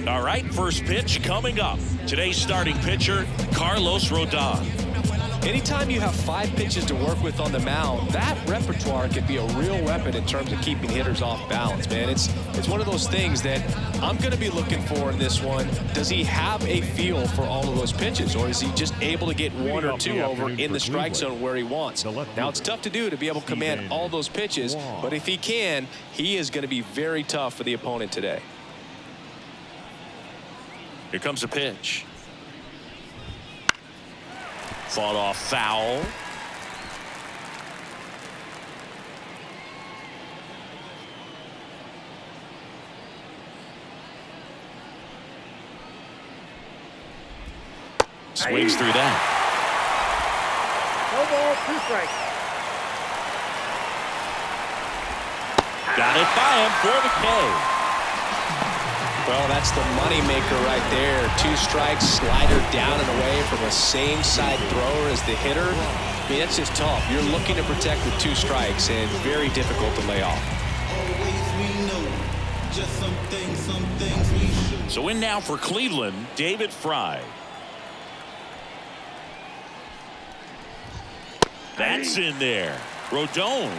All right, first pitch coming up. Today's starting pitcher, Carlos Rodon. Anytime you have 5 pitches to work with on the mound, that repertoire can be a real weapon in terms of keeping hitters off balance, man. It's one of those things that I'm going to be looking for in this one. Does he have a feel for all of those pitches, or is he just able to get 1 or 2 over in the strike zone where he wants? Now, it's tough to do to be able to command all those pitches, but if he can, he is going to be very tough for the opponent today. Here comes a pitch. Fought off foul. Swings through that. No ball, 2 strikes. Got it by him for the K. Well, that's the moneymaker right there. 2 strikes, slider down and away from a same side thrower as the hitter. I mean, that's just tough. You're looking to protect with 2 strikes and very difficult to lay off. So in now for Cleveland, David Fry. That's in there. Rodon,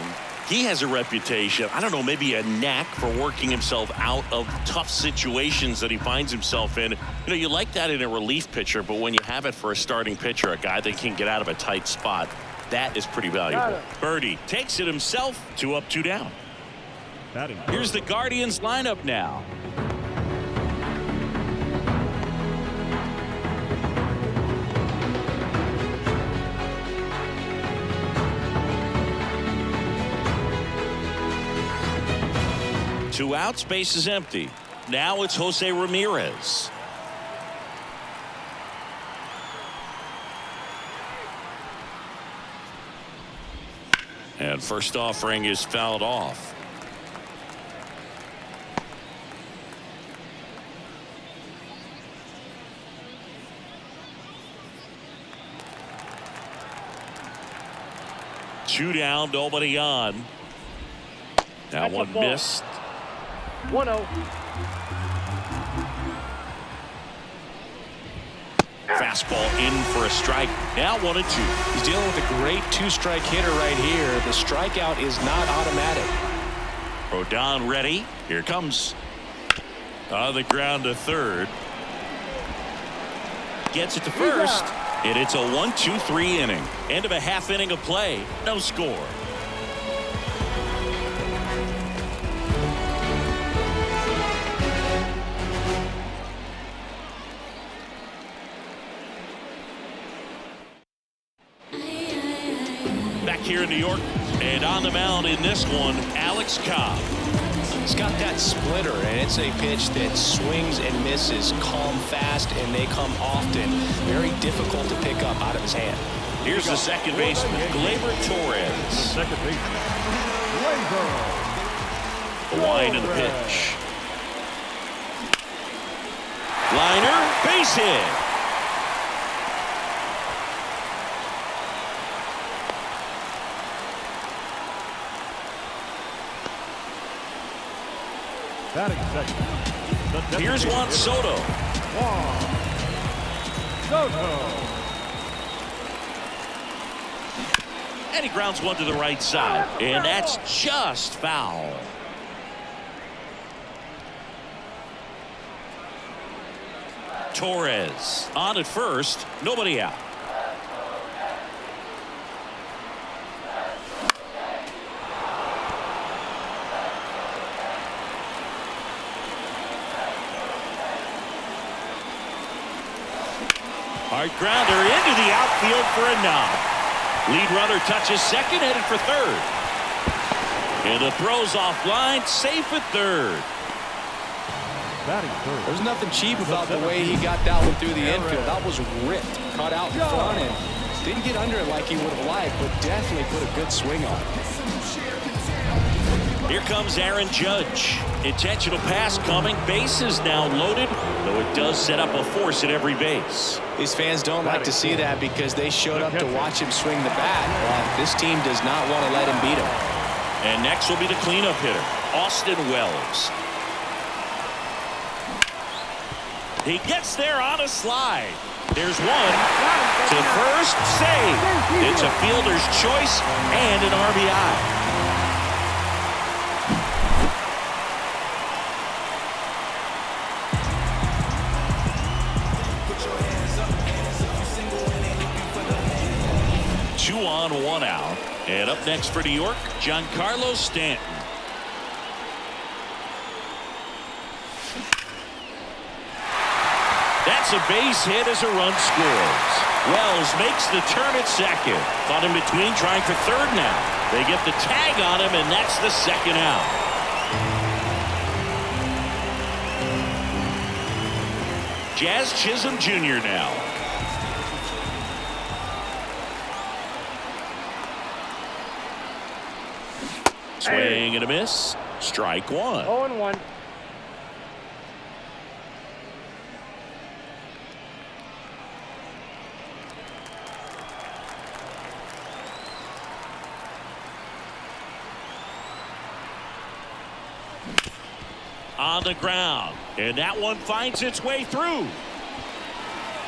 he has a reputation, I don't know, maybe a knack for working himself out of tough situations that he finds himself in. You know, you like that in a relief pitcher, but when you have it for a starting pitcher, a guy that can get out of a tight spot, that is pretty valuable. Birdie takes it himself, 2 up, 2 down. Here's the Guardians lineup now. Two outs, base is empty. Now it's Jose Ramirez. And first offering is fouled off. Two down, nobody on. That one missed. 1-0. Fastball in for a strike. Now 1-2. He's dealing with a great 2-strike hitter right here. The strikeout is not automatic. Rodon ready. Here comes. On the ground to third. Gets it to first. And it's a 1-2-3 inning. End of a half inning of play. No score. Here in New York, and on the mound in this one, Alex Cobb. He's got that splitter, and it's a pitch that swings and misses, calm, fast, and they come often. Very difficult to pick up out of his hand. Here's the second baseman, Gleyber Torres. Second baseman, Gleyber. The line and the pitch. Liner, base hit. Here's Juan Soto. And he grounds one to the right side. And that's just foul. Torres on at first. Nobody out. Hard grounder into the outfield for a knock. Lead runner touches second, headed for third. And the throw's offline, safe at third. There's nothing cheap about the way he got that one through the infield. That was ripped, caught out in front, and didn't get under it like he would have liked, but definitely put a good swing on it. Here comes Aaron Judge. Intentional pass coming. Base is now loaded, though it does set up a force at every base. These fans don't like to see that because they showed up to watch him swing the bat. But this team does not want to let him beat him. And next will be the cleanup hitter, Austin Wells. He gets there on a slide. There's one to first, save. It's a fielder's choice and an RBI. Two on, one out. And up next for New York, Giancarlo Stanton. That's a base hit as a run scores. Wells makes the turn at second. Caught in between, trying for third now. They get the tag on him, and that's the second out. Jazz Chisholm Jr. now. Swing and a miss. Strike one. 0-1. On the ground, and that one finds its way through.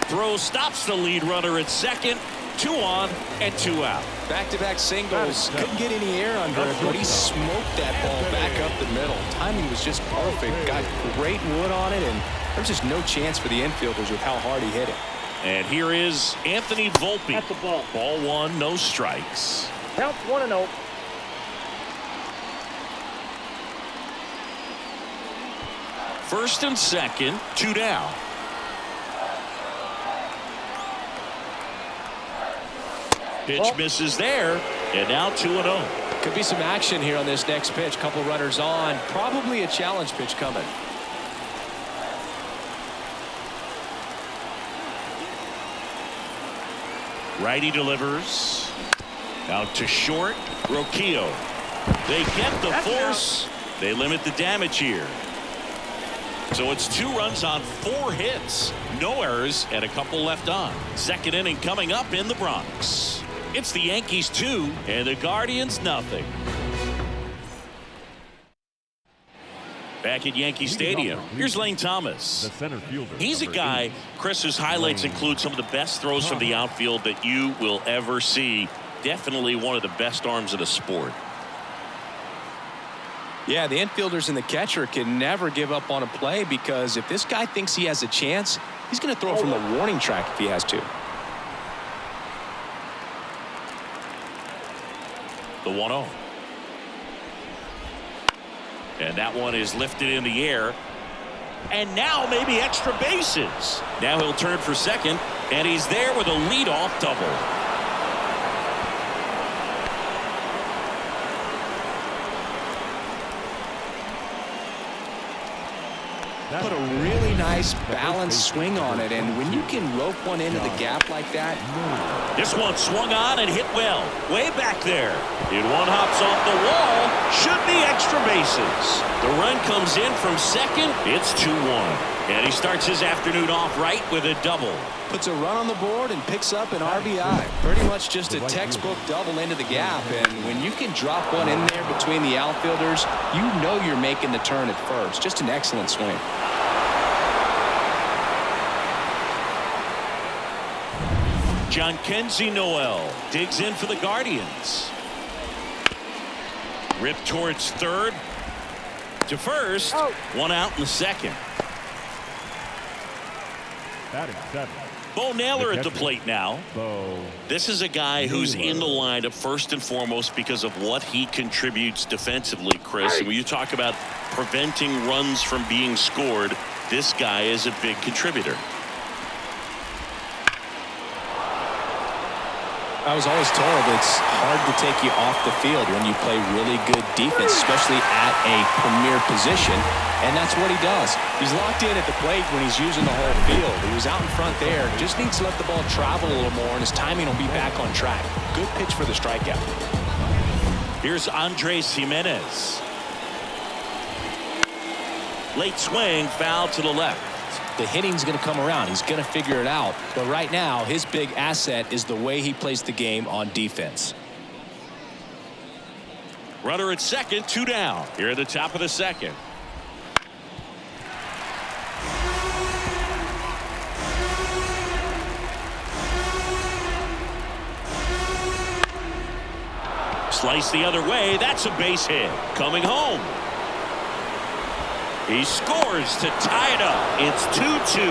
Throw stops the lead runner at second. 2 on and 2 out. Back-to-back singles. Couldn't get any air under it, but he smoked that ball back up the middle. Timing was just perfect. Got great wood on it, and there's just no chance for the infielders with how hard he hit it. And here is Anthony Volpe. That's a ball. Ball one, no strikes. Counts 1-0. First and second, 2 down. Pitch misses there, and now 2-0. Could be some action here on this next pitch. Couple runners on. Probably a challenge pitch coming. Righty delivers. Out to short. Rocchio. They get the force. They limit the damage here. So it's 2 runs on 4 hits. No errors and a couple left on. Second inning coming up in the Bronx. It's the Yankees 2 and the Guardians nothing. Back at Yankee Stadium, here's Lane Thomas. The center fielder. He's a guy, Chris, whose highlights include some of the best throws from the outfield that you will ever see. Definitely one of the best arms of the sport. Yeah, the infielders and the catcher can never give up on a play because if this guy thinks he has a chance, he's going to throw from the warning track if he has to. The 1-0. And that one is lifted in the air. And now maybe extra bases. Now he'll turn for second, and he's there with a leadoff double. Put a really nice balanced swing on it, and when you can rope one into the gap like that. This one swung on and hit well. Way back there. And one hops off the wall. Should be extra bases. The run comes in from second. It's 2-1. And he starts his afternoon off right with a double. Puts a run on the board and picks up an RBI. Pretty much just a textbook double into the gap. And when you can drop one in there between the outfielders, you know you're making the turn at first. Just an excellent swing. Jhonkensy Noel digs in for the Guardians. Ripped towards third. To first. Oh. 1 out in the second. Batting 7. Bo Naylor at the plate now. This is a guy who's in the lineup first and foremost because of what he contributes defensively, Chris. And when you talk about preventing runs from being scored, this guy is a big contributor. I was always told it's hard to take you off the field when you play really good defense, especially at a premier position, and that's what he does. He's locked in at the plate when he's using the whole field. He was out in front there, just needs to let the ball travel a little more, and his timing will be back on track. Good pitch for the strikeout. Here's Andres Jimenez. Late swing, foul to the left. the hitting's going to come around. He's going to figure it out. But right now, his big asset is the way he plays the game on defense. Runner at second, 2 down. Here at the top of the second. Slice the other way. That's a base hit. Coming home. He scores to tie it up. It's 2-2.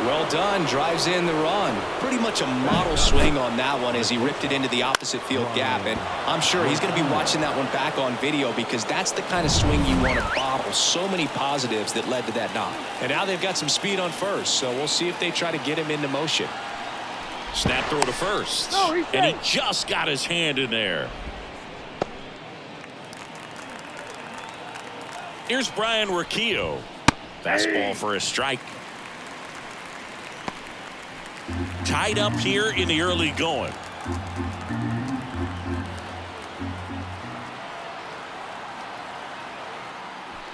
Well done. Drives in the run. Pretty much a model swing on that one as he ripped it into the opposite field gap. And I'm sure he's going to be watching that one back on video because that's the kind of swing you want to bottle. So many positives that led to that knock. And now they've got some speed on first. So we'll see if they try to get him into motion. Snap throw to first. And he just got his hand in there. Here's Brian Rocchio. Fastball for a strike. Tied up here in the early going.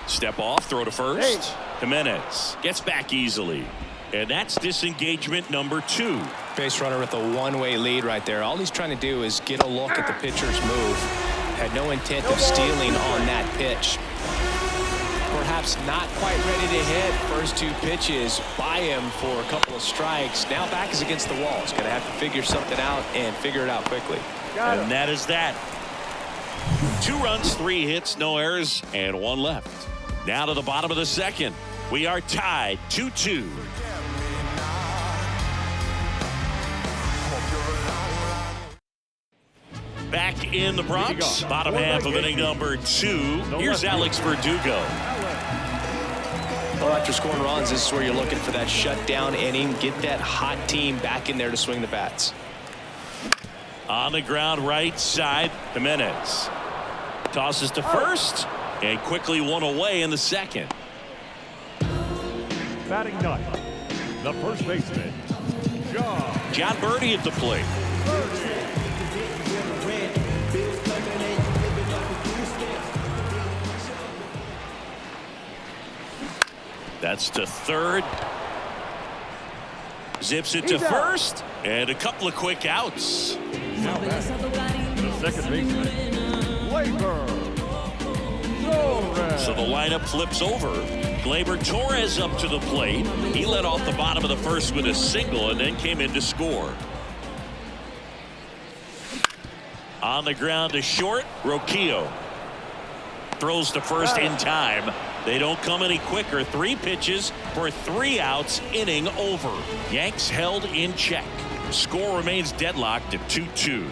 Step off, throw to first. Jimenez gets back easily. And that's disengagement number 2. Base runner with a one-way lead right there. All he's trying to do is get a look at the pitcher's move. Had no intent of stealing on that pitch. Perhaps not quite ready to hit. First 2 pitches by him for a couple of strikes. Now back is against the wall. He's going to have to figure something out and figure it out quickly. And that is that. 2 runs, 3 hits, no errors, and 1 left. Now to the bottom of the second. We are tied 2-2. Back in the Bronx, bottom half of inning number 2. Here's Alex Verdugo. Well, after scoring runs, this is where you're looking for that shutdown inning. Get that hot team back in there to swing the bats. On the ground, right side, Jimenez tosses to first and quickly one away in the second. Batting ninth, the first baseman, John Birdie at the plate. That's to third. Zips it to first. And a couple of quick outs. Now back to the second baseman, Gleyber Torres. So the lineup flips over. Gleyber Torres up to the plate. He led off the bottom of the first with a single and then came in to score. On the ground to short, Rocchio throws to first in time. They don't come any quicker. 3 pitches for 3 outs. Inning over. Yanks held in check. Score remains deadlocked at 2-2.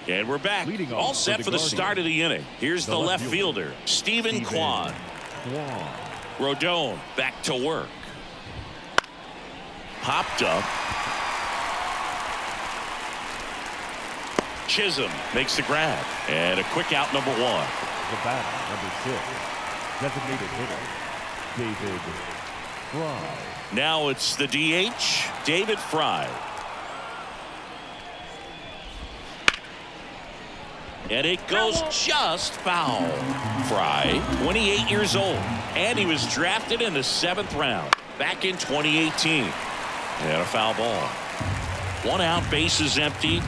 And we're back. All set for the start of the inning. Here's the left fielder, Stephen Kwan. Rodon back to work. Popped up. Chisholm makes the grab. And a quick out, number 1. The batter, number 6, designated hitter, David Fry. Now it's the DH, David Fry. And it goes just foul. Fry, 28 years old, and he was drafted in the 7th round back in 2018. And a foul ball. 1 out, bases empty.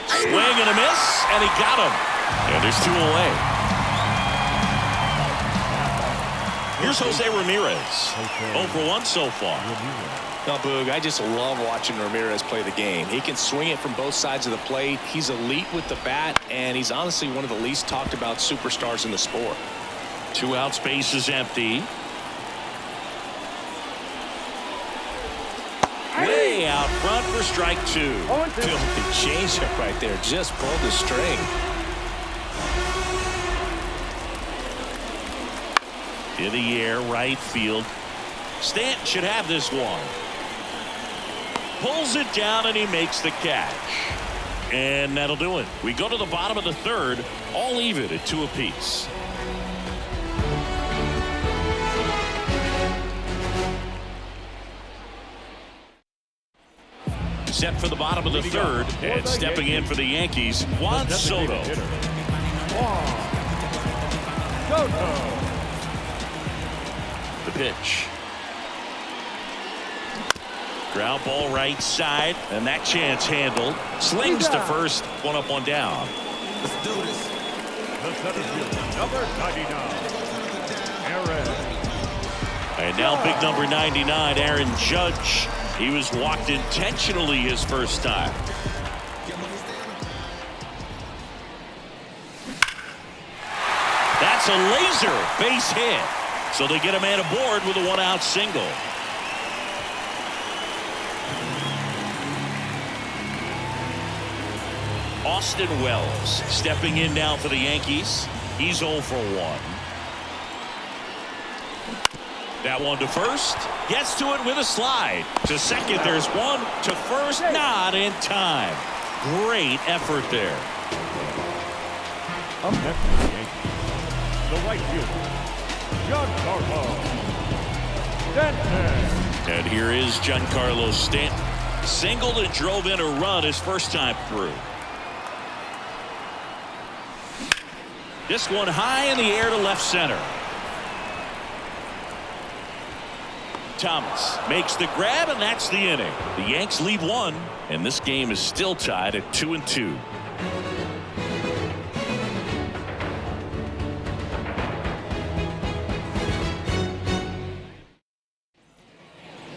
Swing and a miss, and he got him. And there's 2 away. Here's Jose Ramirez. 0 for 1 so far. Now, Boog, I just love watching Ramirez play the game. He can swing it from both sides of the plate. He's elite with the bat, and he's honestly one of the least talked about superstars in the sport. 2 outs, bases empty. Way out front for strike 2. Filthy changeup right there. Just pulled the string. In the air, right field. Stanton should have this one. Pulls it down and he makes the catch. And that'll do it. We go to the bottom of the 3rd, all even at 2 apiece. Set for the bottom of the third, and stepping in for the Yankees, Juan Soto. The pitch. Ground ball right side, and that chance handled. Slings to first, one up, one down. Let's do this. The center fielder, number 99, Aaron. And now big number 99, Aaron Judge. He was walked intentionally his first time. That's a laser base hit. So they get a man aboard with a one-out single. Austin Wells stepping in now for the Yankees. He's 0 for 1. That one to first. Gets to it with a slide. To second, there's one. To first, not in time. Great effort there. Up next for the Yankees, the right fielder, Giancarlo Stanton. And here is Giancarlo Stanton. Singled and drove in a run his first time through. This one high in the air to left center. Thomas makes the grab, and that's the inning. The Yanks lead one, and this game is still tied at 2-2.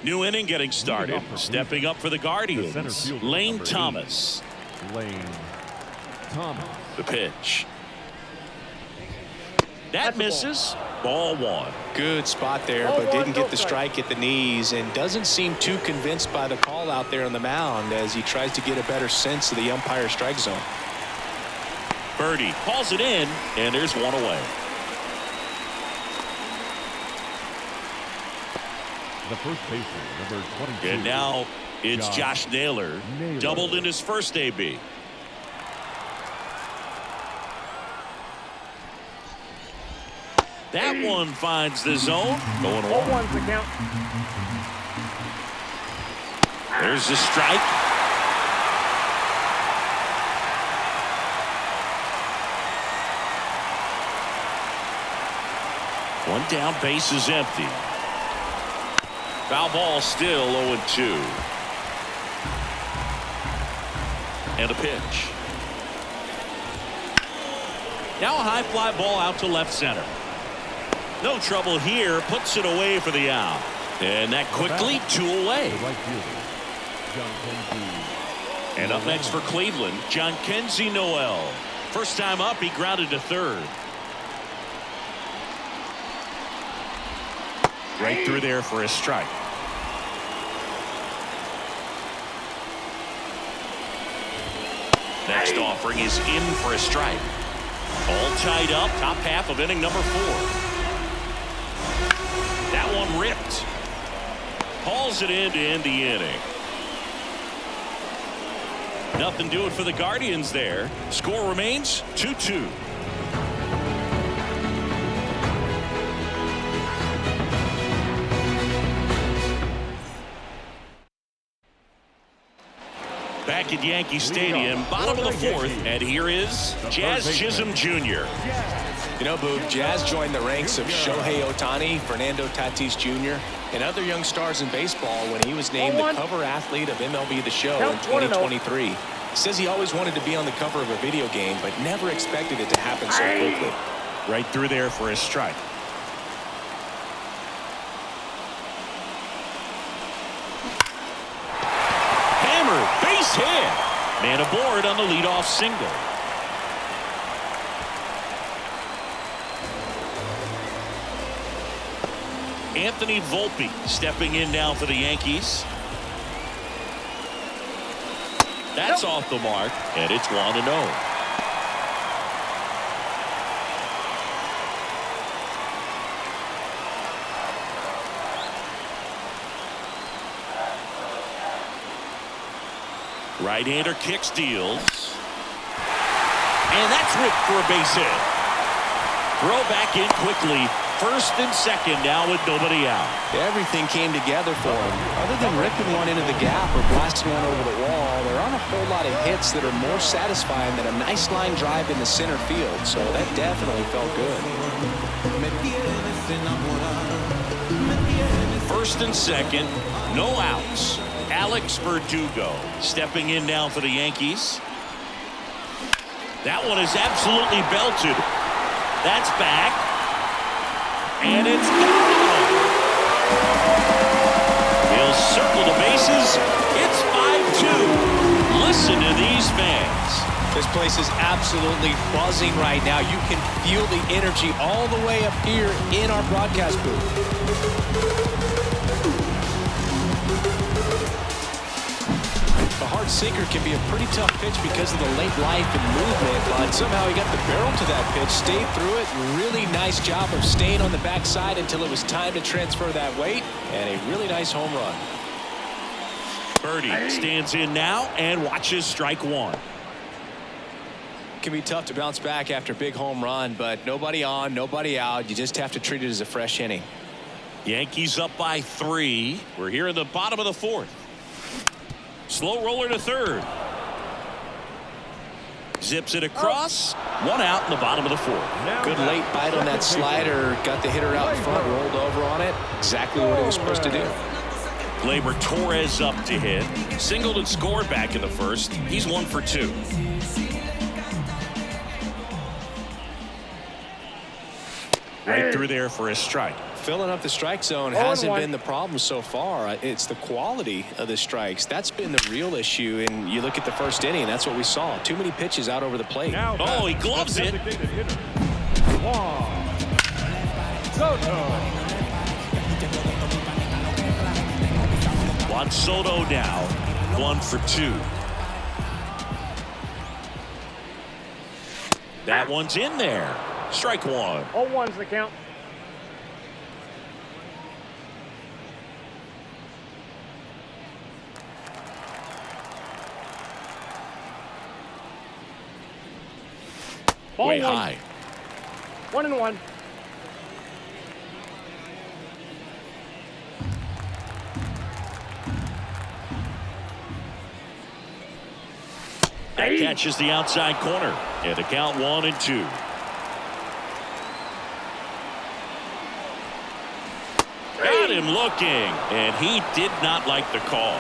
New inning getting started. Stepping up for the Guardians, Lane Thomas. Lane Thomas. The pitch. That misses. Ball one. Good spot there, but didn't get the strike at the knees, and doesn't seem too convinced by the call out there on the mound as he tries to get a better sense of the umpire strike zone. Birdie calls it in, and there's one away. The first baseman, number 22. And now it's Josh Naylor. Doubled in his first AB. That one finds the zone. Going on. 1's the count. There's the strike. One down, base is empty. Foul ball, still 0-2. And a pitch. Now a high fly ball out to left center. No trouble here, puts it away for the out. And that quickly, 2 away. Right fielder, John Kenzie. And up next for Cleveland, John Kenzie Noel. First time up, he grounded to third. Right through there for a strike. Next offering is in for a strike. All tied up, top half of inning number 4. That one ripped. Hauls it in to end the inning. Nothing doing for the Guardians there. Score remains 2-2. Back at Yankee Stadium, bottom of the 4th, and here is Jazz Chisholm Jr. You know, Boog, Jazz joined the ranks of Shohei Ohtani, Fernando Tatis Jr., and other young stars in baseball when he was named the cover athlete of MLB The Show in 2023. He says he always wanted to be on the cover of a video game, but never expected it to happen so quickly. Right through there for a strike. Hammered, base hit. Man aboard on the leadoff single. Anthony Volpe stepping in now for the Yankees. That's off the mark, and it's 1-0. Right-hander kicks, deals. And that's ripped for a base hit. Throw back in quickly. First and second now with nobody out. Everything came together for him. Other than ripping one into the gap or blasting one over the wall, there aren't a whole lot of hits that are more satisfying than a nice line drive in the center field. So that definitely felt good. First and second, no outs. Alex Verdugo stepping in now for the Yankees. That one is absolutely belted. That's back. And it's gone. He'll circle the bases. It's 5-2. Listen to these fans. This place is absolutely buzzing right now. You can feel the energy all the way up here in our broadcast booth. The hard sinker can be a pretty tough pitch because of the late life and movement, but somehow he got the barrel to that pitch, stayed through it. Really nice job of staying on the backside until it was time to transfer that weight, and a really nice home run. Birdie stands in now and watches strike one. It can be tough to bounce back after a big home run, but nobody on, nobody out. You just have to treat it as a fresh inning. Yankees up by 3. We're here in the bottom of the 4th. Slow roller to third. Zips it across. One out in the bottom of the 4th. Good late bite on that slider. Got the hitter out in front, rolled over on it. Exactly what he was supposed to do. Gleyber Torres up to hit. Singled and scored back in the first. He's 1 for 2. Right through there for a strike. Filling up the strike zone hasn't been the problem so far. It's the quality of the strikes. That's been the real issue. And you look at the first inning, that's what we saw. Too many pitches out over the plate. Oh, he gloves it. Juan Soto now 1 for 2. That one's in there. Strike one. 0-1's the count. Way high. 1-1. That catches the outside corner. And the count 1-2. Got him looking, and he did not like the call.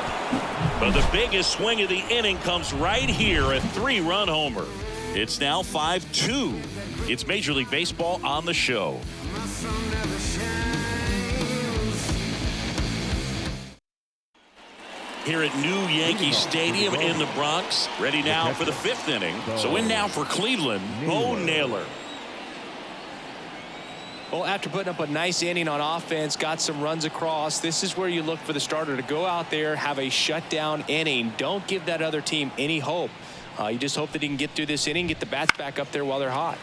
But the biggest swing of the inning comes right here, a 3-run homer. It's now 5-2. It's Major League Baseball on the show. Here at New Yankee Stadium in the Bronx, ready now for the 5th inning. So in now for Cleveland, Bo Naylor. Well, after putting up a nice inning on offense, got some runs across, this is where you look for the starter to go out there, have a shutdown inning. Don't give that other team any hope. You just hope that he can get through this inning, get the bats back up there while they're hot.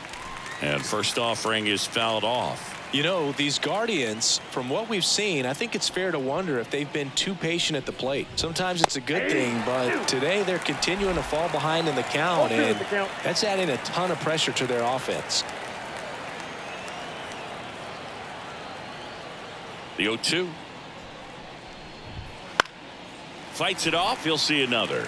And first offering is fouled off. You know, these Guardians, from what we've seen, I think it's fair to wonder if they've been too patient at the plate. Sometimes it's a good thing, but today they're continuing to fall behind in the count, and that's adding a ton of pressure to their offense. The 0-2. Fights it off. He'll see another.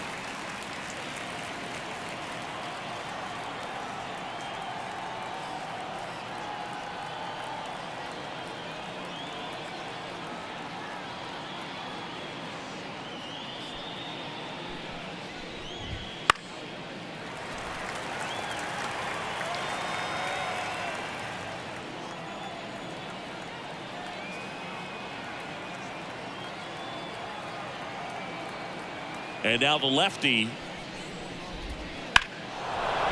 And now the lefty.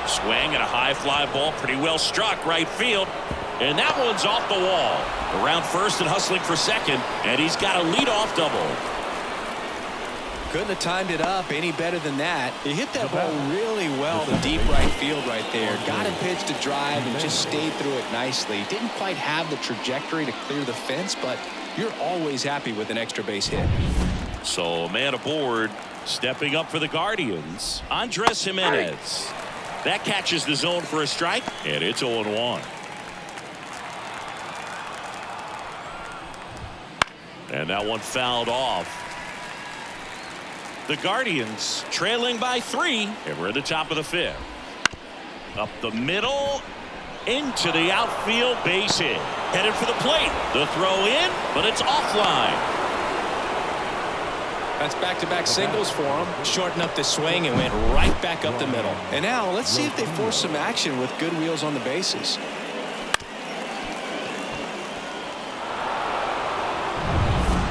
Swing and a high fly ball, pretty well struck right field. And that one's off the wall. Around first and hustling for second. And he's got a leadoff double. Couldn't have timed it up any better than that. He hit that ball really well to deep right field right there. Got him pitched to drive and just stayed through it nicely. Didn't quite have the trajectory to clear the fence, but you're always happy with an extra base hit. So a man aboard. Stepping up for the Guardians, Andres Jimenez. That catches the zone for a strike, and it's 0-1. And that one fouled off. The Guardians trailing by 3, and we're at the top of the 5th. Up the middle, into the outfield, base hit. Headed for the plate. The throw in, but it's offline. That's back-to-back singles for him. Shortened up the swing and went right back up the middle. And now let's see if they force some action with good wheels on the bases.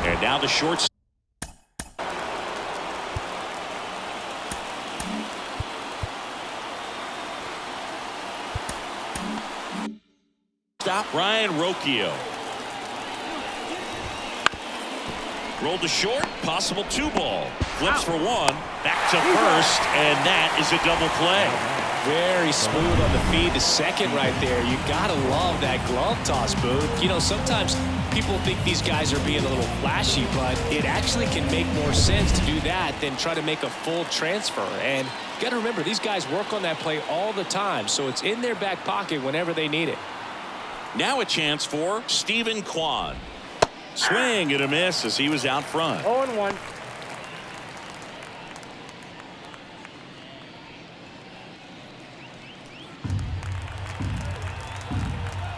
And now the short. Stop. Ryan Rocchio. Rolled to short. Possible 2-ball. Flips for 1. Back to first. And that is a double play. Very smooth on the feed to second right there. You got to love that glove toss, Booth. You know, sometimes people think these guys are being a little flashy, but it actually can make more sense to do that than try to make a full transfer. And you got to remember, these guys work on that play all the time, so it's in their back pocket whenever they need it. Now a chance for Stephen Kwan. Swing and a miss as he was out front. 0-1.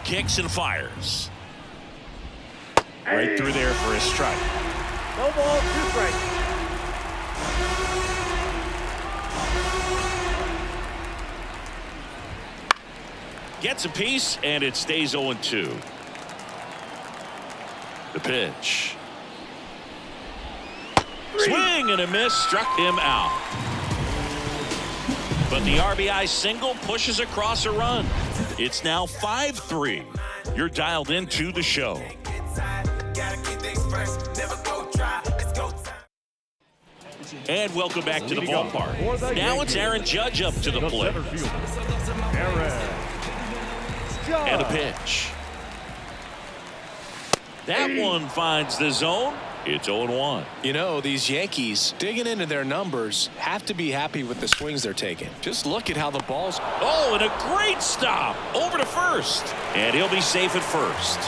Kicks and fires. Right through there for a strike. No ball, 2 strikes. Gets a piece, and it stays 0-2. The pitch. Swing and a miss, struck him out. But the RBI single pushes across a run. It's now 5-3. You're dialed into the show. And welcome back to the ballpark. Now it's Aaron Judge up to the plate. And a pitch. That one finds the zone. It's 0-1. You know, these Yankees, digging into their numbers, have to be happy with the swings they're taking. Just look at how the ball's... Oh, and a great stop over to first. And he'll be safe at first.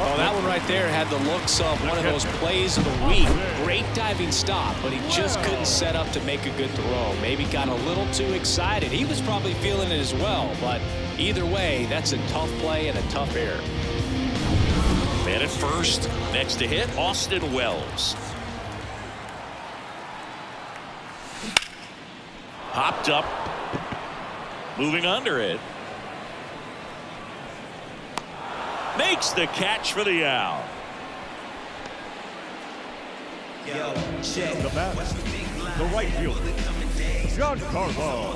Oh, that one right there had the looks of one of those plays of the week. Great diving stop, but he just couldn't set up to make a good throw. Maybe got a little too excited. He was probably feeling it as well, but either way, that's a tough play and a tough error. Man at first, next to hit, Austin Wells. Hopped up, moving under it. Makes the catch for the out. The bat, the right fielder, Giancarlo.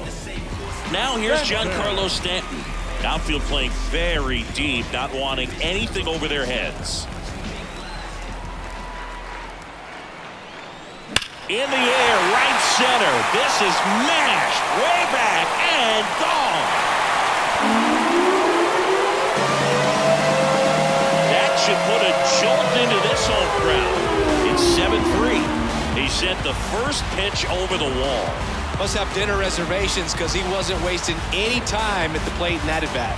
Now here's Giancarlo Stanton. Outfield playing very deep, not wanting anything over their heads. In the air, right center. This is mashed way back and gone. That should put a jolt into this home crowd. It's 7-3. He sent the first pitch over the wall. Must have dinner reservations because he wasn't wasting any time at the plate in that at bat.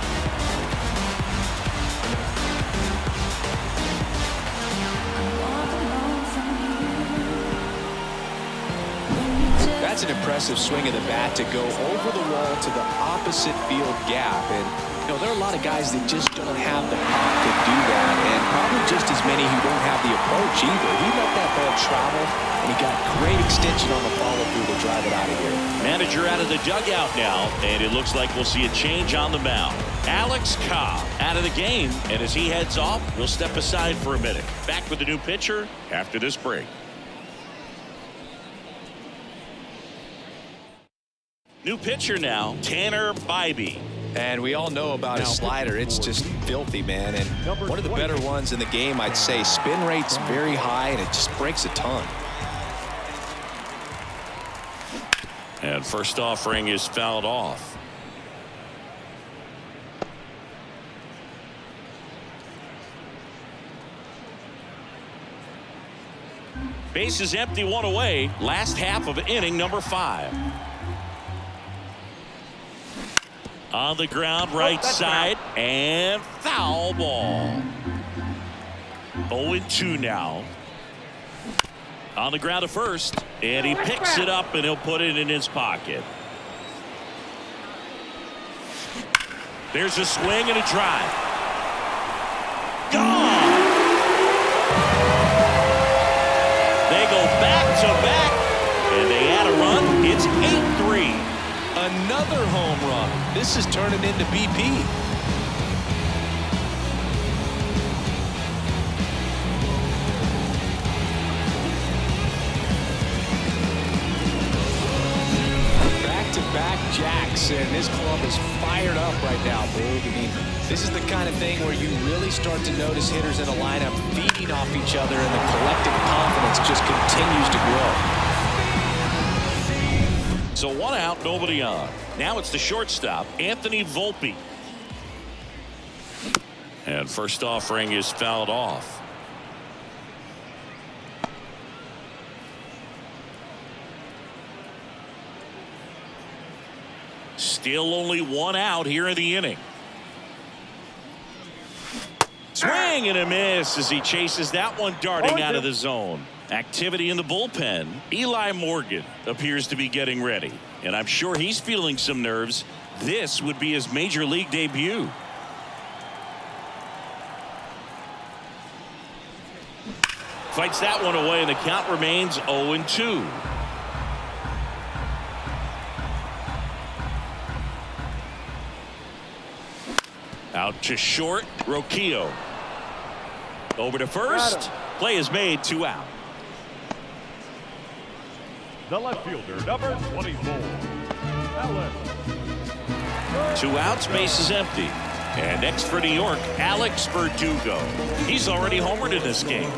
That's an impressive swing of the bat to go over the wall to the opposite field gap. And, you know, there are a lot of guys that just don't have the pop to do that, and probably just as many who don't have the approach either. He let that ball travel, and he got great extension on the follow-through to drive it out of here. Manager out of the dugout now, and it looks like we'll see a change on the mound. Alex Cobb out of the game, and as he heads off, we'll step aside for a minute. Back with the new pitcher after this break. New pitcher now, Tanner Bybee. And we all know about his slider. It's just filthy, man. And one of the better ones in the game, I'd say. Spin rate's very high, and it just breaks a ton. And first offering is fouled off. Base is empty, one away. Last half of inning number 5. On the ground, right side, and foul ball. 0-2 now. On the ground to first, and he picks it up and he'll put it in his pocket. There's a swing and a drive. Gone. They go back to back and they add a run. It's 8-3. Another home run. This is turning into BP. Back jacks, and this club is fired up right now, Boog. I mean, this is the kind of thing where you really start to notice hitters in a lineup feeding off each other, and the collective confidence just continues to grow. So 1 out, nobody on. Now it's the shortstop, Anthony Volpe. And first offering is fouled off. Still only 1 out here in the inning. Swing and a miss as he chases that one darting out of the zone. Activity in the bullpen. Eli Morgan appears to be getting ready, and I'm sure he's feeling some nerves. This would be his major league debut. Fights that one away, and the count remains 0-2. Out to short, Roquillo. Over to first. Play is made, 2 out. The left fielder, number 24, Alex. 2 outs, base is empty. And next for New York, Alex Verdugo. He's already homered in this game.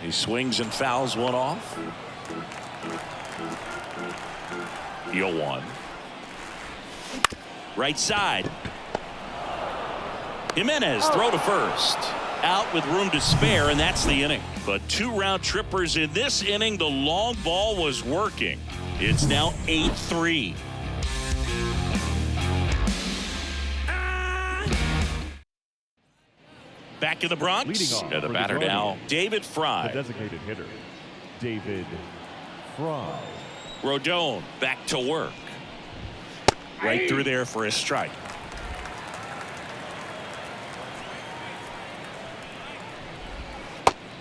He swings and fouls one off. 0-1. Right side. Jimenez throw to first. Out with room to spare, and that's the inning. But 2 round trippers in this inning. The long ball was working. It's now 8-3. Back in the Bronx. And the batter now, David Fry. The designated hitter, David Fry. Rodon back to work. Right through there for a strike.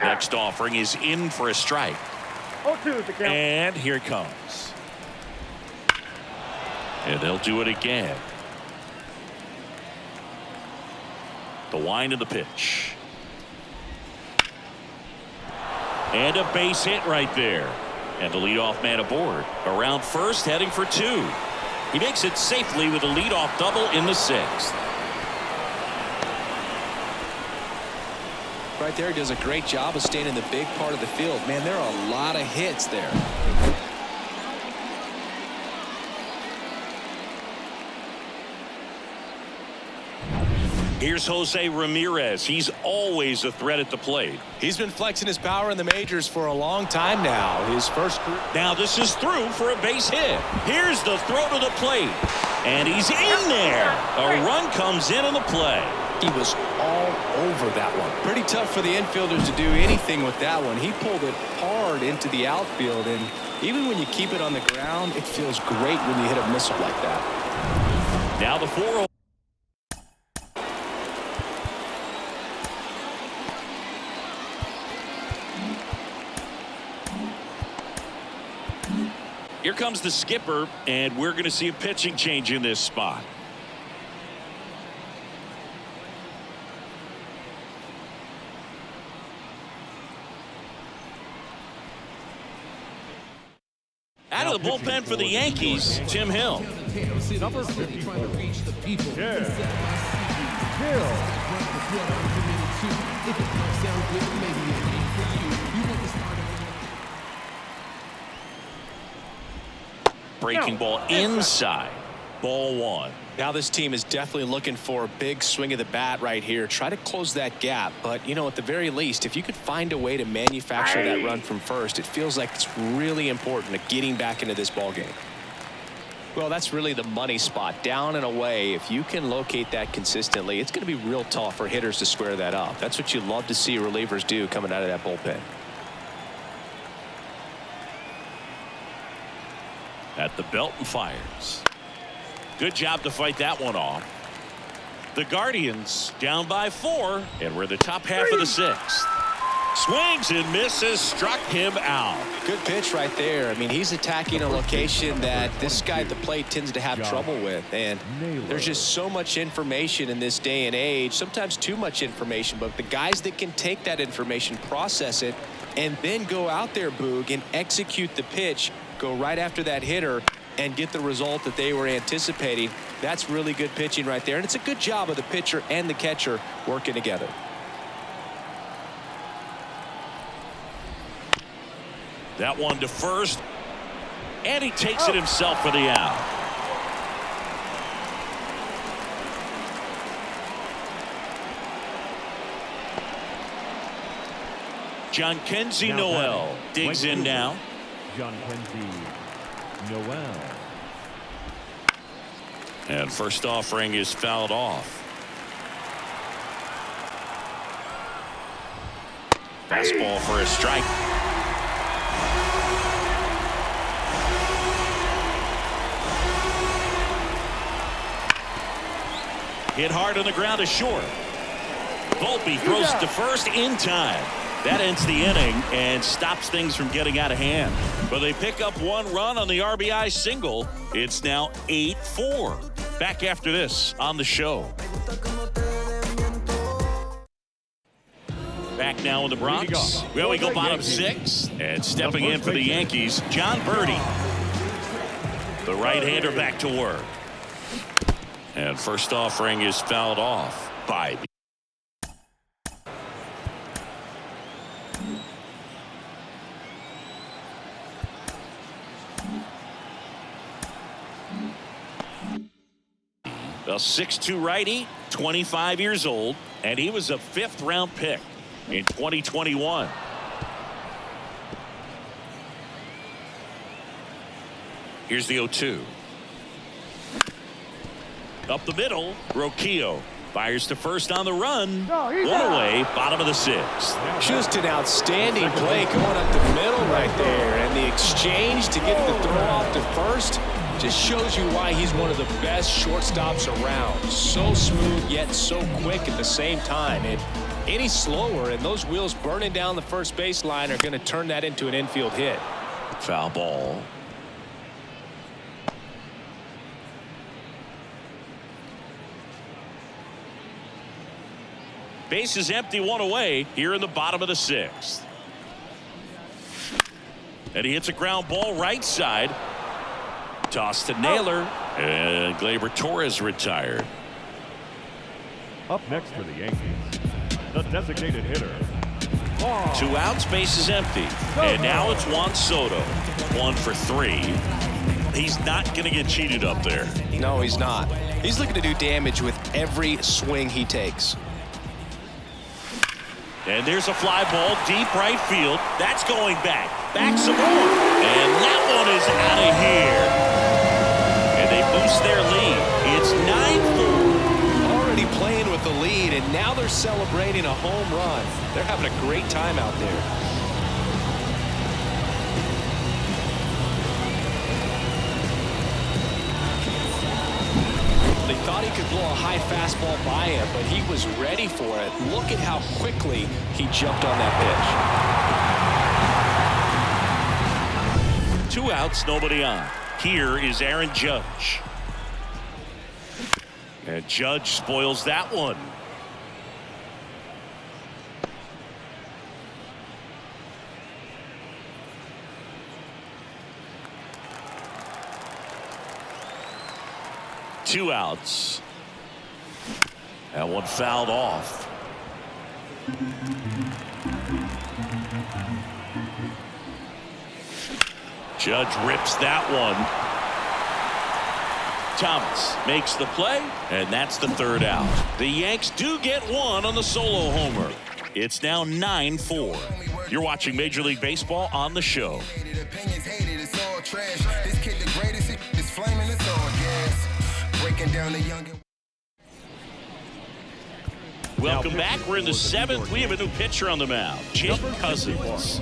Next offering is in for a strike. 0-2 the count. And here it comes. And they'll do it again. The wind of the pitch. And a base hit right there. And the leadoff man aboard. Around first, heading for 2. He makes it safely with a leadoff double in the 6th. Right there, he does a great job of staying in the big part of the field. Man, there are a lot of hits there. Here's Jose Ramirez. He's always a threat at the plate. He's been flexing his power in the majors for a long time now. His first. Now this is through for a base hit. Here's the throw to the plate. And he's in there. A run comes in on the play. He was all over that one. Pretty tough for the infielders to do anything with that one. He pulled it hard into the outfield, and even when you keep it on the ground, it feels great when you hit a missile like that. Now the 4-0. Here comes the skipper, and we're going to see a pitching change in this spot. Out of the bullpen for the Yankees, Tim Hill. Number 54, yeah. Breaking ball inside. Ball 1. Now this team is definitely looking for a big swing of the bat right here. Try to close that gap. But, you know, at the very least, if you could find a way to manufacture that run from first, it feels like it's really important to getting back into this ball game. Well, that's really the money spot, down and away. If you can locate that consistently, it's going to be real tough for hitters to square that up. That's what you love to see relievers do coming out of that bullpen. At the belt and fires. Good job to fight that one off. The Guardians down by 4, and we're in the top half of the 6th. Swings and misses, struck him out. Good pitch right there. I mean, he's attacking a location that this guy at the plate tends to have trouble with. And there's just so much information in this day and age, sometimes too much information. But the guys that can take that information, process it, and then go out there, Boog, and execute the pitch, go right after that hitter, and get the result that they were anticipating. That's really good pitching right there. And it's a good job of the pitcher and the catcher working together. That one to first, and he takes it himself for the out. John Kenzie Noel digs in now. John Kenzie Noel. And first offering is fouled off. Fastball for a strike. Hit hard on the ground to short. Volpe throws to first in time. That ends the inning and stops things from getting out of hand. But they pick up 1 run on the RBI single. It's now 8-4. Back after this on the show. Back now in the Bronx. Well, we go bottom 6. And stepping in for the Yankees, John Birdie. The right-hander back to work. And first offering is fouled off by. A 6'2" righty, 25 years old, and he was a 5th-round pick in 2021. Here's the 0-2. Up the middle, Roquillo fires to first on the run. One away, bottom of the 6th. Just an outstanding play going up the middle right there. And the exchange to get the throw off to first just shows you why he's one of the best shortstops around. So smooth, yet so quick at the same time. And any slower, and those wheels burning down the first baseline are going to turn that into an infield hit. Foul ball. Base is empty, 1 away here in the bottom of the 6th. And he hits a ground ball right side. Toss to Naylor. And Gleyber Torres retired. Up next for the Yankees, the designated hitter. 2 outs, base is empty. And now it's Juan Soto. 1 for 3. He's not going to get cheated up there. No, he's not. He's looking to do damage with every swing he takes. And there's a fly ball deep right field. That's going back. Back some more. And that one is out of here. And they boost their lead. It's 9-4. Already playing with the lead, and now they're celebrating a home run. They're having a great time out there. They thought he could blow a high fastball by him, but he was ready for it. Look at how quickly he jumped on that pitch. 2 outs, nobody on. Here is Aaron Judge. And Judge spoils that one. Two outs. That one fouled off. Judge rips that one. Thomas makes the play, and that's the 3rd out. The Yanks do get 1 on the solo homer. It's now 9-4. You're watching Major League Baseball on the show. Welcome back. We're in the 7th. We have a new pitcher on the mound, Jake Cousins.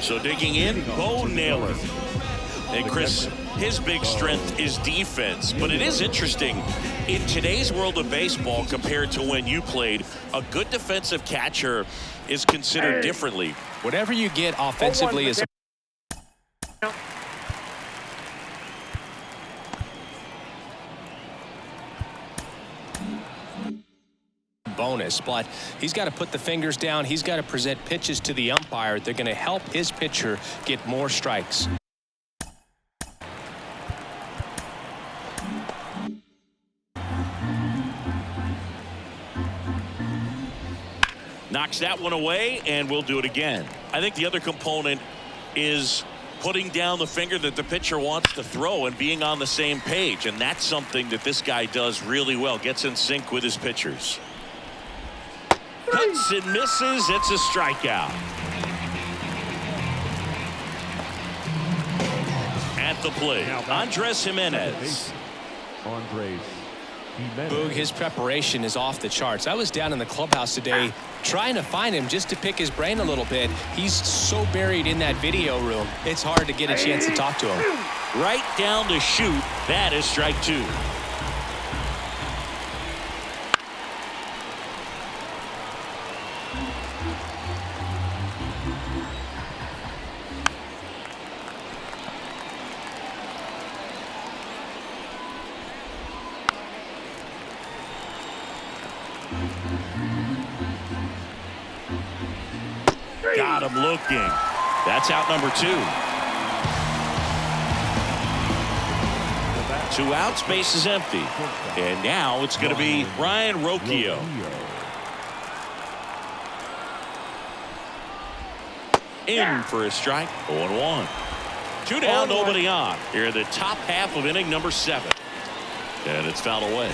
So digging in, Bo Naylor. And Chris, his big strength is defense, but it is interesting in today's world of baseball compared to when you played. A good defensive catcher is considered differently. Whatever you get offensively is a bonus, but he's got to put the fingers down. He's got to present pitches to the umpire. They're going to help his pitcher get more strikes. Knocks that one away, and we'll do it again. I think the other component is putting down the finger that the pitcher wants to throw and being on the same page, and that's something that this guy does really well. Gets in sync with his pitchers. Cuts and misses. It's a strikeout. At the plate, Andres Jimenez. Boog, his preparation is off the charts. I was down in the clubhouse today trying to find him just to pick his brain a little bit. He's so buried in that video room, it's hard to get a chance to talk to him. Right down to shoot. That is strike 2. Got him looking. That's out number 2. 2 outs, base is empty. And now it's going to be Ryan Rocchio. In for a strike. 0-1. 2 down, nobody on. Here in the top half of inning number 7. And it's fouled away.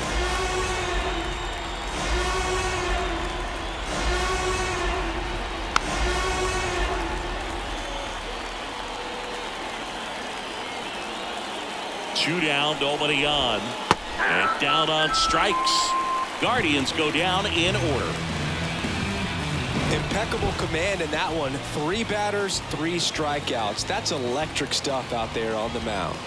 Two down, nobody on. And down on strikes. Guardians go down in order. Impeccable command in that one. 3 batters, 3 strikeouts. That's electric stuff out there on the mound.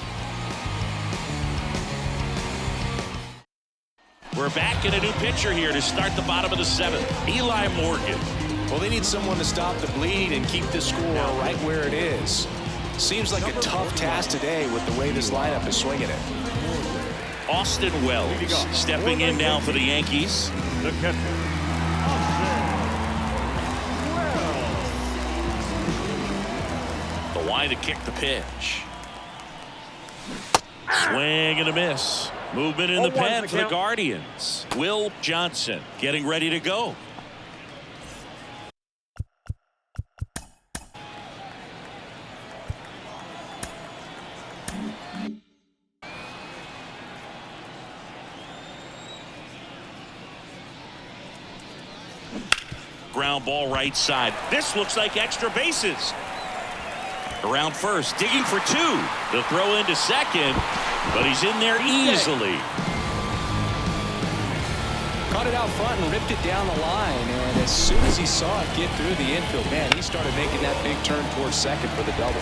We're back in a new pitcher here to start the bottom of the 7th. Eli Morgan. Well, they need someone to stop the bleed and keep the score right where it is. Seems like a tough task today with the way this lineup is swinging it. Austin Wells stepping in now for the Yankees. The catcher, The Y to kick the pitch. Swing and a miss. Movement in the pen for the Guardians. Will Johnson getting ready to go. Ground ball right side. This looks like extra bases. Around first, digging for 2. The throw into second, but he's in there easily. Caught it out front and ripped it down the line, and as soon as he saw it get through the infield, man, he started making that big turn towards second for the double.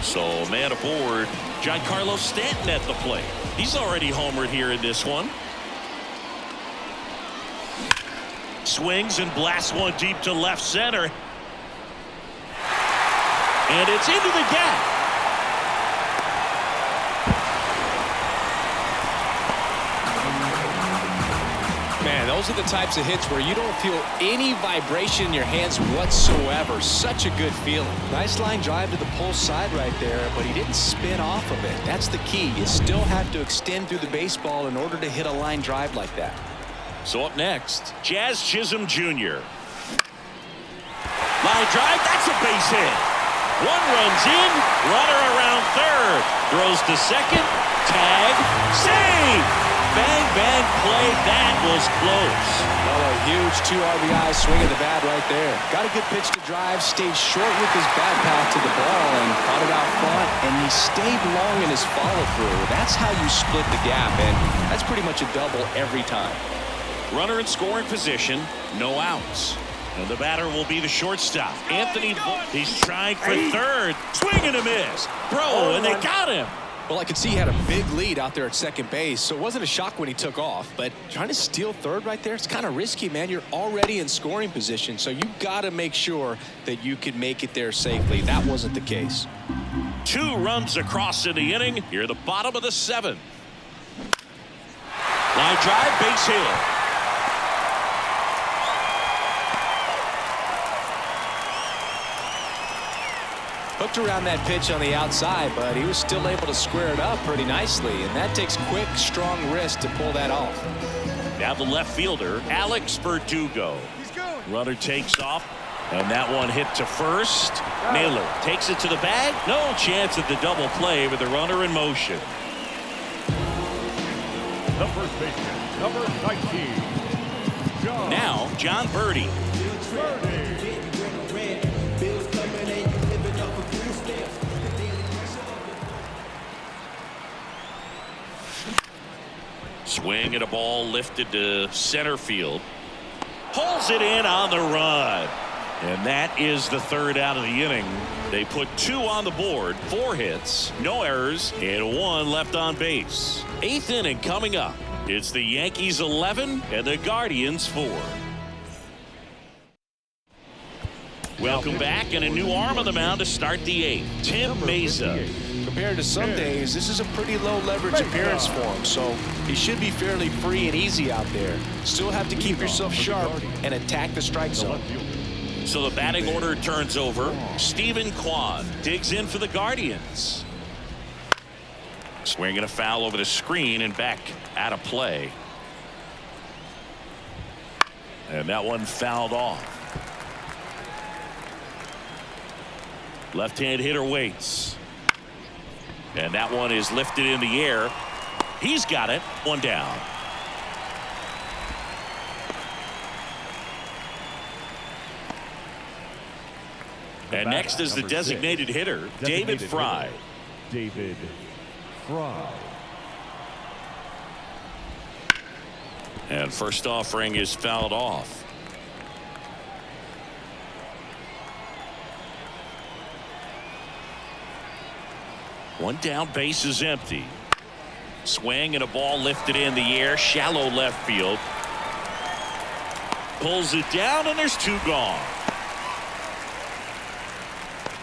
So man aboard, Giancarlo Stanton at the plate. He's already homered here in this one. Swings and blasts one deep to left center. And it's into the gap. Man, those are the types of hits where you don't feel any vibration in your hands whatsoever. Such a good feeling. Nice line drive to the pull side right there, but he didn't spin off of it. That's the key. You still have to extend through the baseball in order to hit a line drive like that. So up next, Jazz Chisholm Jr. Line drive, that's a base hit. 1 runs in, runner around third. Throws to second, tag, save. bang, bang play. That was close. Well, a huge 2 RBI swing of the bat right there. Got a good pitch to drive, stayed short with his bat path to the ball and caught it out front, and he stayed long in his follow-through. That's how you split the gap, and that's pretty much a double every time. Runner in scoring position, no outs. And the batter will be the shortstop, Anthony. He's trying for third. Swing and a miss. Throw, and they got him. Well, I could see he had a big lead out there at second base, so it wasn't a shock when he took off. But trying to steal third right there, it's kind of risky, man. You're already in scoring position, so you got to make sure that you can make it there safely. That wasn't the case. 2 runs across in the inning. Here at the bottom of the 7th. Line drive, base hit. Hooked around that pitch on the outside, but he was still able to square it up pretty nicely, and that takes quick, strong wrist to pull that off. Now the left fielder, Alex Verdugo. Runner takes off, and that one hit to first. Naylor takes it to the bag. No chance at the double play with the runner in motion. The first baseman, number 19. Now, John Birdie. Swing and a ball lifted to center field. Pulls it in on the run. And that is the 3rd out of the inning. They put 2 on the board, 4 hits, no errors, and 1 left on base. 8th inning coming up. It's the Yankees 11 and the Guardians 4. Welcome back, and a new arm on the mound to start the 8th. Tim Mesa. Compared to some days, this is a pretty low leverage appearance for him, so he should be fairly free and easy out there. Still have to keep yourself sharp and attack the strike zone. So the batting order turns over. Stephen Kwan digs in for the Guardians. Swinging a foul over the screen and back out of play. And that one fouled off. Left-hand hitter waits. And that one is lifted in the air. He's got it. 1 down. And next is the designated hitter, David Fry. David Fry. And first offering is fouled off. One down, base is empty. Swing and a ball lifted in the air, shallow left field. Pulls it down, and there's 2 gone.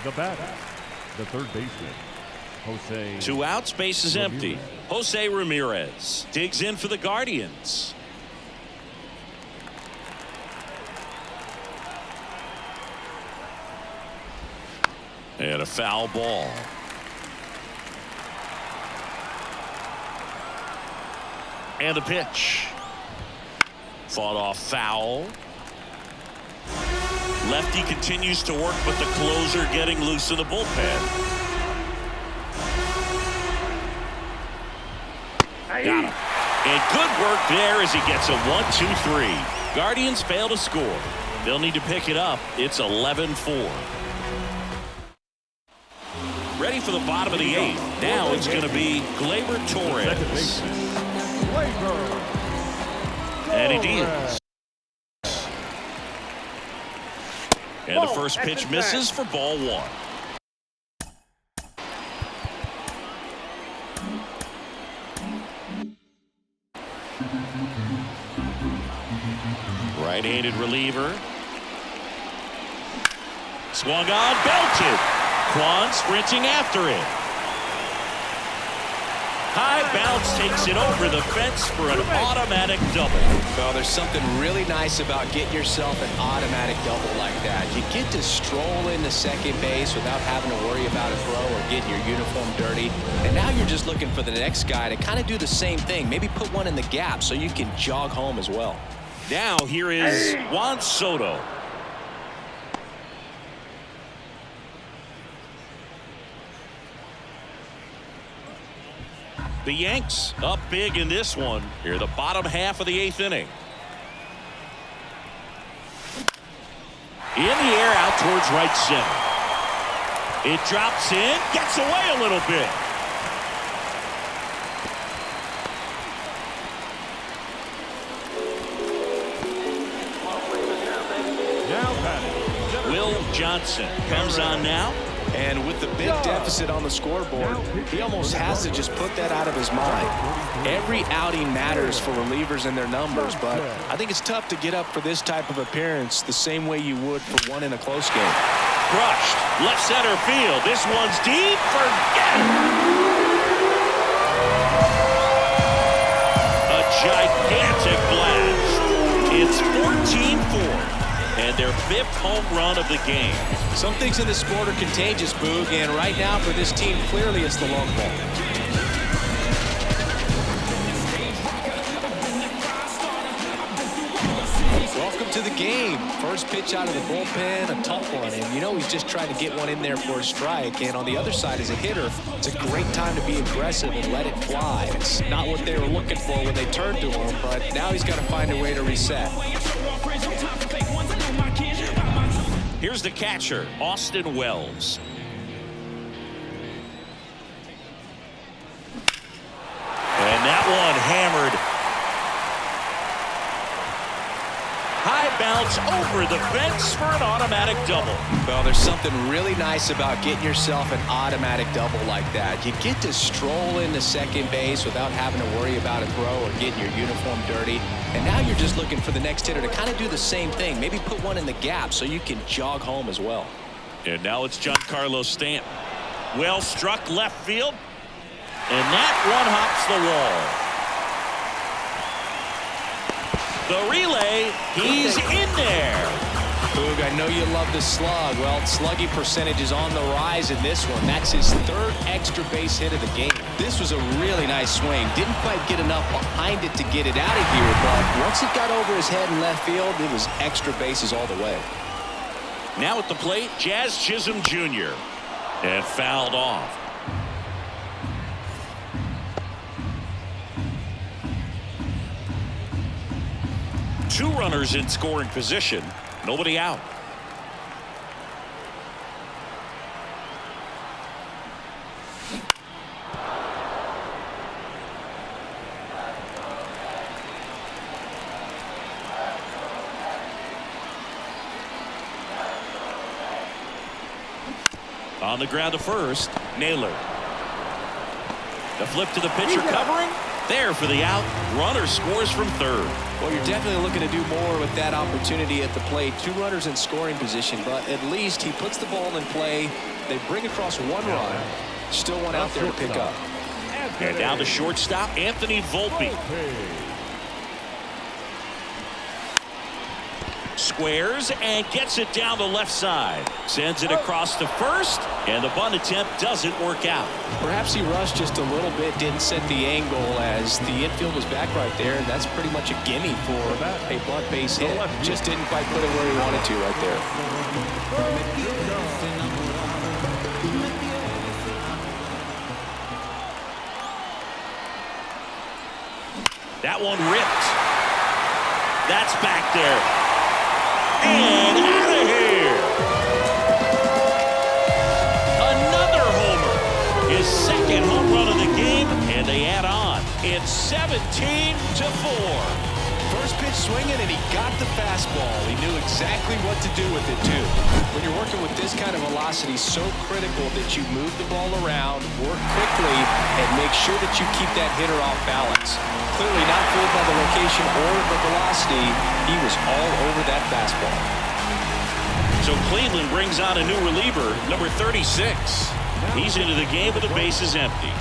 The batter, the third baseman, Jose. 2 outs, base is empty. Jose Ramirez digs in for the Guardians. And a foul ball. And the pitch. Fought off foul. Lefty continues to work, but the closer getting loose in the bullpen. Got him. And good work there as he gets a 1-2-3. Guardians fail to score. They'll need to pick it up. It's 11-4. Ready for the bottom of the 8th. Now it's going to be Gleyber Torres. And he deals. And the first pitch misses for ball 1. Right-handed reliever. Swung on, belted. Kwan sprinting after it. High bounce takes it over the fence for an automatic double. Well, there's something really nice about getting yourself an automatic double like that. You get to stroll into second base without having to worry about a throw or getting your uniform dirty. And now you're just looking for the next guy to kind of do the same thing. Maybe put one in the gap so you can jog home as well. Now here is Juan Soto. The Yanks up big in this one. Here, the bottom half of the 8th inning. In the air out towards right center. It drops in, gets away a little bit. Will Johnson comes on now. And with the big deficit on the scoreboard, he almost has to just put that out of his mind. Every outing matters for relievers and their numbers, but I think it's tough to get up for this type of appearance the same way you would for one in a close game. Crushed left center field. This one's deep. Forget it. A gigantic blast. It's 14-4. And their 5th home run of the game. Some things in this sport are contagious, Boog, and right now for this team, clearly it's the long ball. Welcome to the game. First pitch out of the bullpen, a tough one, and you know he's just trying to get one in there for a strike. And on the other side, as a hitter, it's a great time to be aggressive and let it fly. It's not what they were looking for when they turned to him, but now he's got to find a way to reset. Here's the catcher, Austin Wells. And that one hammered. High bounce over the fence for an automatic double. Well, there's something really nice about getting yourself an automatic double like that. You get to stroll into second base without having to worry about a throw or getting your uniform dirty. And now you're just looking for the next hitter to kind of do the same thing. Maybe put one in the gap so you can jog home as well. And now it's Giancarlo Stanton. Well struck left field. And that one hops the wall. The relay, he's in there. Boog, I know you love the slug. Well, slugging percentage is on the rise in this one. That's his 3rd extra base hit of the game. This was a really nice swing. Didn't quite get enough behind it to get it out of here, but once it got over his head in left field, it was extra bases all the way. Now at the plate, Jazz Chisholm Jr. And fouled off. Two runners in scoring position. Nobody out. On the ground to first, Naylor. The flip to the pitcher covering. There for the out. Runner scores from third. Well, you're definitely looking to do more with that opportunity at the plate. Two runners in scoring position, but at least he puts the ball in play. They bring across one run. Still one out there to pick up. And down to shortstop, Anthony Volpe. Squares and gets it down the left side. Sends it across to first, and the bunt attempt doesn't work out. Perhaps he rushed just a little bit, didn't set the angle as the infield was back right there, and that's pretty much a gimme for a bunt base hit. Just didn't quite put it where he wanted to right there. That one ripped. That's back there. And out of here. Another homer. His second home run of the game, and they add on. It's 17-4. First pitch swinging, and he got the fastball. He knew exactly what to do with it, too. When you're working with this kind of velocity, so critical that you move the ball around, work quickly, and make sure that you keep that hitter off balance. Clearly not fooled by the location or the velocity. He was all over that fastball. So Cleveland brings on a new reliever, number 36. He's into the game with the bases empty.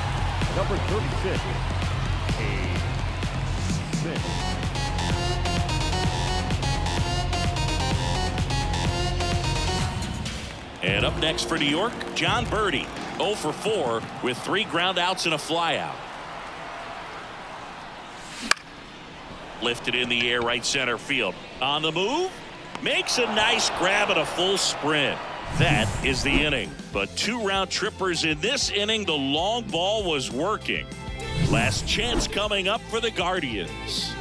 Number 36. And up next for New York, John Birdie, 0 for 4 with 3 ground outs and a flyout. Lifted in the air, right center field. On the move, makes a nice grab and a full sprint. That is the inning. But 2 round trippers in this inning. The long ball was working. Last chance coming up for the Guardians.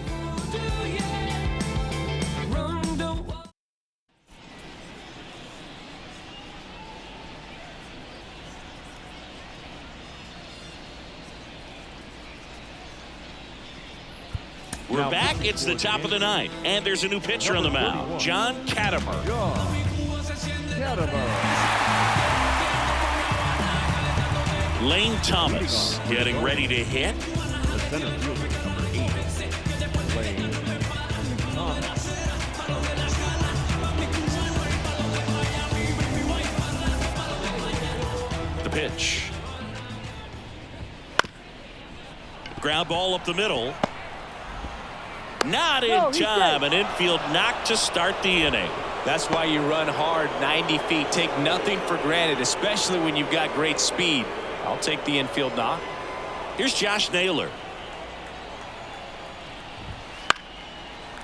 We're back. It's the top of the ninth, and there's a new pitcher on the mound, John Katimer. Lane Thomas getting ready to hit. The center fielder, number 8, Lane Thomas. The pitch. Ground ball up the middle. Not in time. An infield knock to start the inning. That's why you run hard 90 feet. Take nothing for granted, especially when you've got great speed. I'll take the infield knock. Here's Josh Naylor.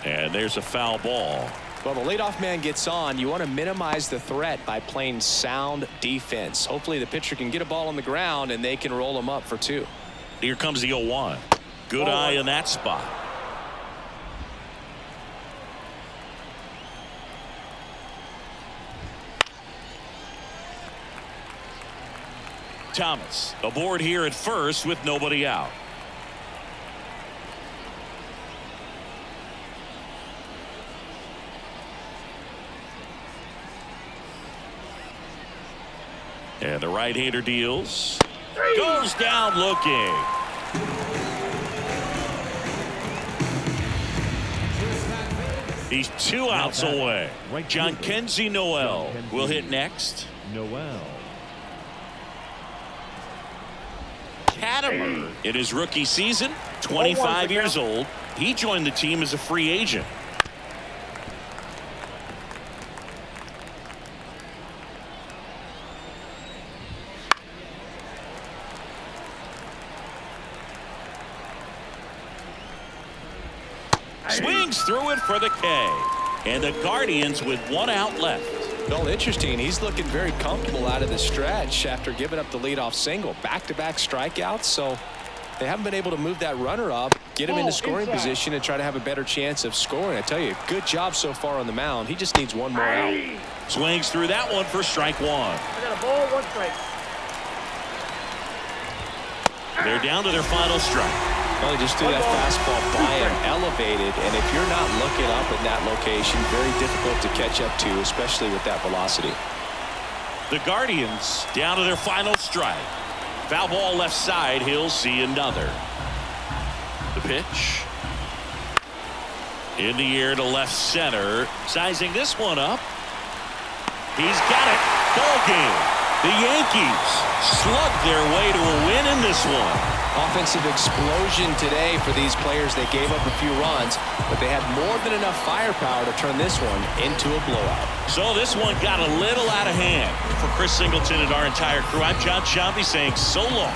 And there's a foul ball. Well, the leadoff man gets on. You want to minimize the threat by playing sound defense. Hopefully the pitcher can get a ball on the ground and they can roll him up for 2. Here comes the 0-1. Good eye in that spot. Thomas aboard here at first with nobody out. And the right-hander deals. Goes down looking. He's 2 outs away. John Kenzie Noel will hit next. Noel. Katimer in his rookie season, 25 years old. He joined the team as a free agent. Swings through it for the K. And the Guardians with 1 out left. Well, interesting. He's looking very comfortable out of the stretch after giving up the leadoff single. Back-to-back strikeouts, so they haven't been able to move that runner up, get him into scoring position, and try to have a better chance of scoring. I tell you, good job so far on the mound. He just needs 1 more out. Swings through that one for strike 1. I got a ball, 1 strike. They're down to their final strike. Well, he just threw that fastball by him, elevated, and if you're not looking up in that location, very difficult to catch up to, especially with that velocity. The Guardians down to their final strike. Foul ball left side. He'll see another. The pitch. In the air to left center. Sizing this one up. He's got it. Ball game. The Yankees slug their way to a win in this one. Offensive explosion today for these players. They gave up a few runs, but they had more than enough firepower to turn this one into a blowout. So this one got a little out of hand. For Chris Singleton and our entire crew, I'm John Shambi saying so long.